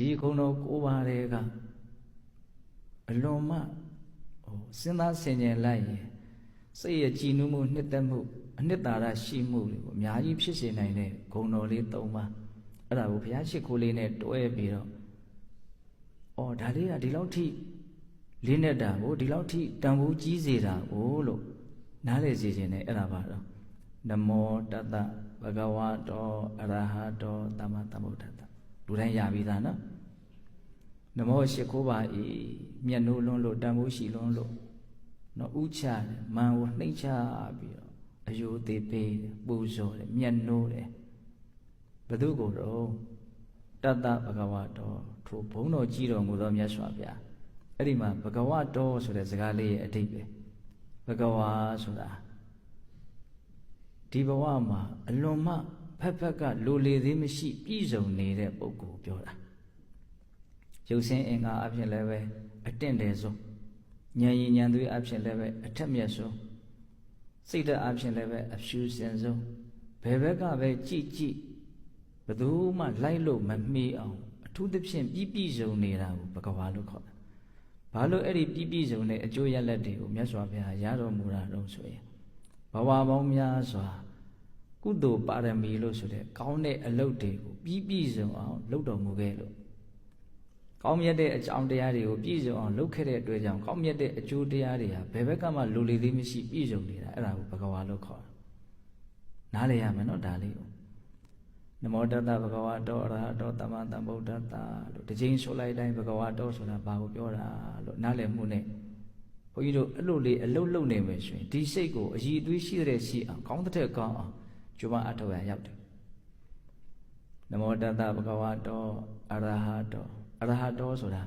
ဒီကုံတော်ကိုးပါးတွေက အလွန်မှစဉ်းစားဆင်ခြင်လိုက်ရင်စိတ်ရဲ့ကြည်နူးမှုနှစ်သက်မှုအနှစ်သာရရှိမှုတွေကိုအများကြီးဖြစ်စေနိုင်တဲ့ဂုဏ်တော်လေး၃ပါးအဲ့ဒါကိုဘုရားရှိခိုးလေးနဲ့တွဲပြီးတော့ဒါလေးကဒီလောက်ထိလေးနဲ့တာကိုဒီလောက်ထိတန်ဖိုးကြီးစေတာကိုလို့နားလည်စေခြင်းနဲ့အဲ့ဒါပါတော့နမောတတဗဂဝတောအရဟတောသမ္မာသမ္ဗုဒ္ဓတ္တလူတိုင်းရပြီးသားနော်နမောရှိခိုးပါ၏မြတ်နိုးလွန်းလို့တန်ဖိုးရှိလွန်းလို့နော်ဥချတယ်မန်ကိုနှိမ့်ချပြီးတော့အယုသေးပေးပူဇော်တယ်မြတ်နိုးတယ်ဘသူကိုတော့တတဗဂဝတောထိုဘုန်းတော်ကြီးတော်မူသောမြတ်စွာဘုရားအဲ့ဒီမှာဗဂဝတောဆိုတဲ့စကားလေးရဲ့အဓိပ္ပာယ်ဗဂဝါဆိုတာဒီဘဝမှာအလွန်မှဖက်ဖက်ကလိုလေသေးမရှိပြည့်စုံနေတဲ့ပုဂ္ဂိုလ်ပြောတာရုပ်ဆင်းအင်္ဂါအဖြစ်လည်းပဲအတင့်တယ်ဆုံးဉာဏ်ရည်ဉာဏ်သွေးအဖြစ်လည်းပဲအထက်မြတ်ဆုံးစိတ်ဓာတ်အဖြစ်လည်းပဲအဖြူစင်ဆုံးဘယ်ဘက်ကပဲကြည့်ကြည့်ဘယ်သူမှလိုက်လို့မမှီအောင်အထူးသဖြင့်ပြည့်စုံနေတာကိုဘဂဝါလို့ခေါ်တယ်။ဘာလို့အဲ့ဒီပြည့်စုံတဲ့အကျိုးရလဒ်တွေကိုမြတ်စွာဘုရားရတော်မူတာတော့ဆိုရင်ဘဝပေါင်းများစွာကုသိုလ်ပါရမီလို့ဆိုတဲ့ကောင်းတဲ့အလုပ်တွေကိုပြည့်စုံအောင်လုပ်တော်မူခဲ့လို့ကောင်းမြတ်တဲ့အကြောင်းတရားတွေကိုပြည့်စုံအောင်လုပ်ခဲ့တဲ့အတွက်ကြောင့်ကောင်းမြတ်တဲ့အကျိုးတရားတွေဟာဘယ်ဘက်ကမှလိုလေသေးမရှိပြည့်စုံနေတာအဲ့ဒါကိုဘဂဝါလို့ခေါ်တာနားလည်ရမယ်နော်ဒါလေးကိုနမောတတ္တဗဂဝတောအရဟတောသမ္မာသမ္ဗုဒ္ဓတ္တလို့တစ်ချိန်ဆိုလိုက်တိုင်းဗဂဝတောဆိုတာဘာကိုပြောတာလို့နားလည်မှုနဲ့ဘုန်းကြီးတို့အဲ့လိုလေးအလုတ်လုံနေမယ်ဆိုရင်ဒီစိတ်ကိုအည်အသွေးရှိတဲ့ရှိအောင်ကောင်းတဲ့ကောင်းအောင်ကျမအထောက်ရရောက်တယ်နမောတတ္တဗဂဝတောအရဟတောအရဟတောဆိုတာ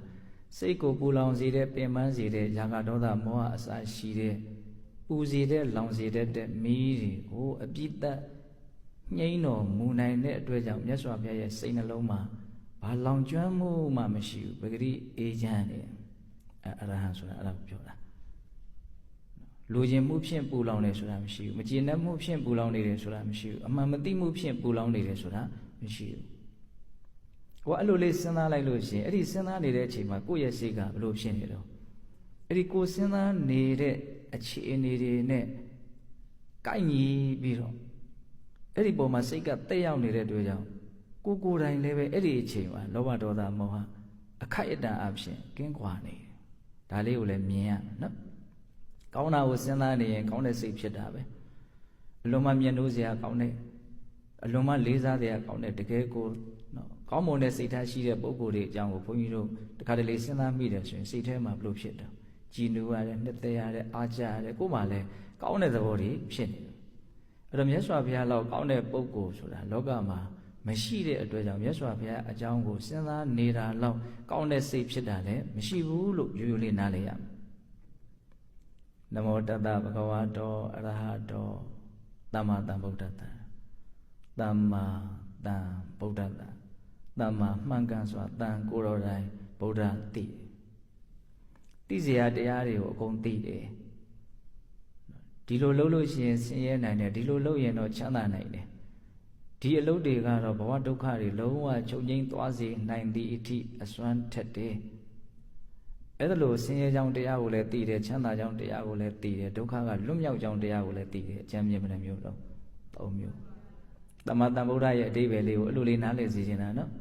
စိတ်ကိုပူလောင်စေတဲ့ပင်ပန်းစေတဲ့ຢာကဒေါသမောဟအစရှိတဲ့ပူစေတဲ့လောင်စေတဲ့မီးတွေကိုအပြစ်သက်ငြိမ်းတော်မူနိုင်တဲ့အတွက်ကြောင့်မြတ်စွာဘုရားရဲ့စိတ်နှလုံးမှာဘာလောင်ကျွမ်းမှုမှမရှိဘူးပဂတိအေးချမ်းတယ်အရဟံဆိုတာအဲ့ဒါကိုပြောတာလူချင်းမှုဖြင့်ပူလောင်တယ်ဆိုတာမရှိဘူးမကျေနပ်မှုဖြင့်ပူလောင်နေတယ်ဆိုတာမရှိဘူးအမှန်မသိမှုဖြင့်ပူလောင်နေတယ်ဆိုတာမရှိဘူးဟောအဲ့လိုလေးစဉ်းစားလိုက်လို့ရှိရင်အဲ့ဒီစဉ်းစားနေတဲ့အချိန်မှာကိုယ့်ရဲ့စိတ်ကဘယ်လိုဖြစ်နေတော့အဲ့ဒီကိုယ်စဉ်းစားနေတဲ့အခြေအနေတွေနဲ့ကိုက်ညီပြီးတော့အဲ့ဒီပုံမှာစိတ်ကတက်ရောက်နေတဲ့အတွက်ကြောင့်ကိုယ်တိုင်လည်းပဲအဲ့ဒီအချိန်မှာလောဘဒေါသမောဟအခိုက်အတန့်အဖြစ်ကင်းကွာနေတယ်ဒါလေးကိုလည်းမြင်ရမယ်နော်ကောင်းတာကိုစဉ်းစားနေရင်ကောင်းတဲ့စိတ်ဖြစ်တာပဲအလွန်မှမျက်နှိုးစရာကောင်းတဲ့အလွန်မှလေးစားစရာကောင်းတဲ့တကယ်ကိုနော်ကောင်းမွန်တဲ့စိတ်ထားရှိတဲ့ပုဂ္ဂိုလ်တွေအကြောင်းကိုဘုန်းကြီးတို့တခါတလေစဉ်းစားမိတယ်ဆိုရင်စိတ်ထဲမှာဘလို့ဖြစ်တယ်ကြည်နူးရတယ်နှစ်သက်ရတယ်အားကြရတယ်ကိုယ်မှလည်းကောင်းတဲ့သဘောတွေဖြစ်နေတယ်အဲ့တော့မြတ်စွာဘုရားလောက်ကောင်းတဲ့ပုဂ္ဂိုလ်ဆိုတာလောကမှာမရှိတဲ့အတွက်ကြောင့်မြတ်စွာဘုရားအကြောင်းကိုစဉ်းစားနေတာလောက်ကောင်းတဲ့စိတ်ဖြစ်တာလည်းမရှိဘူးလို့ရိုးရိုးလေးနားလည်ရမယ်နမောတတ္တဗဂဝတောအရဟတောသမ္မာသမ္ဗုဒ္ဓတ္တသမ္မာသမ္ဗုဒ္ဓတ္တသမ္မာမှန်ကန်စွာတန်ကိုယ်တော်တိုင်ဗုဒ္ဓသိစရာတရားတွေကိုအကုန်သိတယ်ဒီလိုလုပ်လို့ရှိရင်ဆင်းရဲနိုင်တယ်ဒီလိုလုပ်ရင်တော့ချမ်းသာနိုင်တယ်ဒီအလုပ်တွေကတော့ဘဝဒုက္ခတွေလုံးဝချုပ်ငြိမ်းသွားစေနိုင်သည့်အထိအစွမ်းထက်တယ်အဲ့ဒါလို့ဆင်းရဲကြောင်းတရားကိုလည်းသိတယ်ချမ်းသာကြောင်းတရားကိုလည်းသိတယ်ဒုက္ခကလွတ်မြောက်ကြောင်းတရားကိုလည်းသိတယ်အကျမ်းမြင်တဲ့မျိုးတော့၃မျိုးသမ္မာသမ္ဗုဒ္ဓရဲ့အဓိပ္ပာယ်လေးကိုအဲ့လိုလေးနားလည်စေချင်တာနော်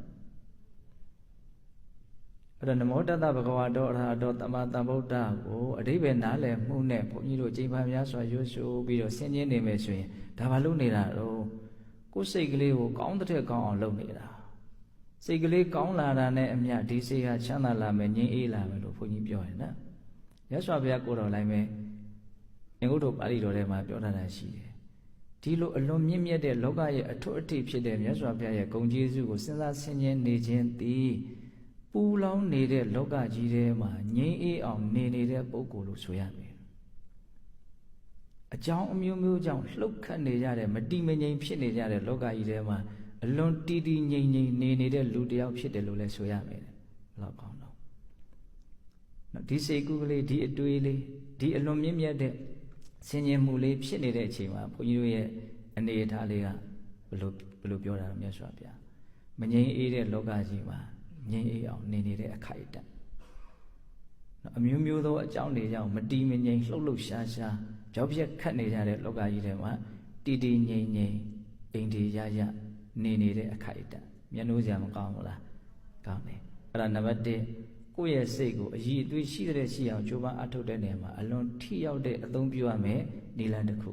အဲ့တော့နမောတတ္တဗဂဝတောအရဟတောသမ္မာသမ္ဗုဒ္ဓကိုအဓိပ္ပာယ်နားလည်မှုနဲ့ဘုန်းကြီးတို့ကျင့်ပါများစွာရွတ်ဆိုပြီးတော့ဆင်ခြင်နေမယ်ဆိုရင်ဒါဘာလို့နေတာတော့ကိုယ်စိတ်ကလေးကိုကောင်းတဲ့ကောင်းအောင်လုပ်နေတာစိတ်ကလေးကောင်းလာတာနဲ့အမျှဒီစိတ်ဟာချမ်းသာလာမယ်ငြိမ်းအေးလာမယ်လို့ဘုန်းကြီးပြောတယ်နော်မြတ်စွာဘုရားကိုယ်တော်လိုက်မယ်အင်္ဂုတ္တပါဠိတော်ထဲမှာပြောထားတာရှိတယ်ဒီလိုအလွန်မြင့်မြတ်တဲ့လောကရဲ့အထွတ်အထိပ်ဖြစ်တဲ့မြတ်စွာဘုရားရဲ့ဂုဏ်ကျေးဇူးကိုစဉ်းစားဆင်ခြင်နေခြင်းသည်ပူလောင်နေတဲ့လောကကြီးထဲမှာငြိမ်းအေးအောင်နေနေတဲ့ပုဂ္ဂိုလ်လို့ဆိုရမယ်အကြောင်းအမျိုးမျိုးကြောင့်လှုပ်ခတ်နေကြတဲ့မတည်မငြိမ်ဖြစ်နေကြတဲ့လောကကြီးထဲမှာအလွန်တည်တည်ငြိမ်ငြိမ်နေနေတဲ့လူတစ်ယောက်ဖြစ်တယ်လို့လည်းဆိုရမယ်ဘယ်လောက်ကောင်းတော့ဒီစိတ်ကူးကလေးဒီအတွေးလေးဒီအလွန်မြင့်မြတ်တဲ့ဆင်ញင်မှုလေးဖြစ်နေတဲ့အချိန်မှာဘုန်းကြီးတို့ရဲ့အနေအထားလေးကဘယ်လိုပြောတာလဲမြတ်စွာဘုရားမငြိမ်အေးတဲ့လောကကြီးမှာ ငြိမ်အေးအောင်နေနေတဲ့အခိုက်အတန့်အမျိုးမျိုးသောအကြောင်းတွေကြောင့်မတီးမငြိမ်လှုပ်လှုပ်ရှားရှားကြောက်ပြက်ခတ်နေကြတဲ့လောကကြီးထဲမှာတည်တည်ငြိမ်ငြိမ်အိမ်ဒီရရနေနေတဲ့အခိုက်အတန့်မျက်နှိုးစရာမကောင်းဘူးလားကောင်းတယ်အဲ့ဒါနံပါတ်1ကိုယ့်ရဲ့စိတ်ကိုအည်အသွေးရှိတဲ့ရှိအောင်ကြိုးပမ်းအထုတ်တဲ့နေရာမှာအလွန်ထိရောက်တဲ့အသုံးပြုရမယ်နည်းလမ်းတစ်ခု